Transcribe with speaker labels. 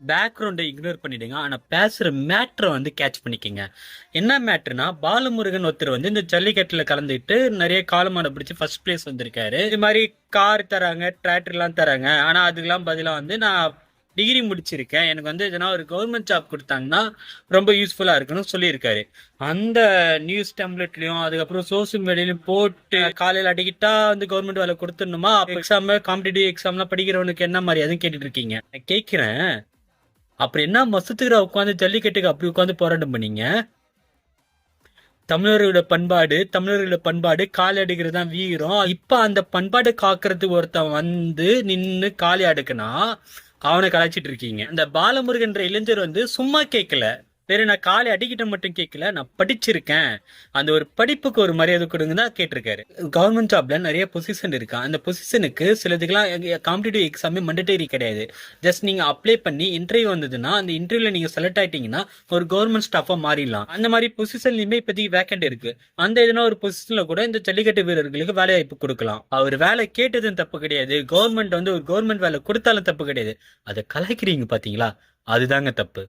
Speaker 1: பேக்ரவுண்டை ignore பண்ணிடுங்க. ஆனா பேசுற மேட்ரை வந்து கேட்ச் பண்ணிக்கங்க. என்ன மேட்ருனா, பாலமுருகன் ஒருத்தர் வந்து இந்த ஜல்லிக்கட்டுல கலந்துட்டு நிறைய காலமாட பிடிச்சி ஃபர்ஸ்ட் பிளேஸ் வந்திருக்காரு. இது மாதிரி கார் தராங்க, டிராக்டர் எல்லாம் தராங்க. ஆனா அதுக்கெல்லாம் பதிலா வந்து நான் டிகிரி முடிச்சிருக்கேன், எனக்கு வந்து எதனா ஒரு கவர்மெண்ட் ஜாப் கொடுத்தாங்கன்னா ரொம்ப யூஸ்ஃபுல்லா இருக்குன்னு சொல்லியிருக்காரு. அந்த நியூஸ் டெம்ப்ளெட்லயும் அதுக்கப்புறம் சோசியல் மீடியாலையும் போட்டு காலையில் அடிக்கிட்டா வந்து கவர்மெண்ட் வேலை கொடுத்துடணுமா, எக்ஸாம் காம்படிட்டிவ் எக்ஸாம்லாம் படிக்கிறவனுக்கு என்ன மாதிரி அதுவும் கேட்டுட்டு இருக்கீங்க. நான் கேட்கிறேன், அப்புறம் என்ன மசத்துக்குற உட்காந்து ஜல்லிக்கட்டுக்கு அப்படி உட்காந்து போராட்டம் பண்ணீங்க? தமிழர்களோட பண்பாடு காலை அடுக்கிறது தான் வீரம். இப்ப அந்த பண்பாடு காக்குறதுக்கு ஒருத்தன் வந்து நின்னு காலை அடுக்குனா அவனை கலாய்ச்சிட்டு இருக்கீங்க. அந்த பாலமுருகன்ற இளைஞர் வந்து சும்மா கேட்கல, வேற நான் காலை அடிக்கிட்ட மட்டும் கேட்கல, நான் படிச்சிருக்கேன், அந்த ஒரு படிப்புக்கு ஒரு மரியாதை கொடுங்க தான் கேட்டிருக்காரு. கவர்மெண்ட் ஜாப்ல நிறைய பொசிஷன் இருக்கு. அந்த பொசிஷனுக்கு சிலதுக்கெல்லாம் காம்படிட்டிவ் எக்ஸாமே மண்டேட்டரி கிடையாது. ஜஸ்ட் நீங்க அப்ளை பண்ணி இன்டர்வியூ வந்ததுன்னா அந்த இன்டர்வியூல நீங்க செலக்ட் ஆயிட்டீங்கன்னா ஒரு கவர்மெண்ட் ஸ்டாஃபா மாறிடலாம். அந்த மாதிரி பொசிஷன்லயுமே இப்போதைக்கு வேக்கண்ட் இருக்கு. அந்த எதனா ஒரு பொசிஷன்ல கூட இந்த ஜல்லிக்கட்டு வீரர்களுக்கு வேலை வாய்ப்பு கொடுக்கலாம். அவர் வேலை கேட்டதும் தப்பு கிடையாது, கவர்மெண்ட் வந்து ஒரு கவர்மெண்ட் வேலை கொடுத்தாலும் தப்பு கிடையாது. அதை கலாய்க்கிறீங்க பாத்தீங்களா, அதுதாங்க தப்பு.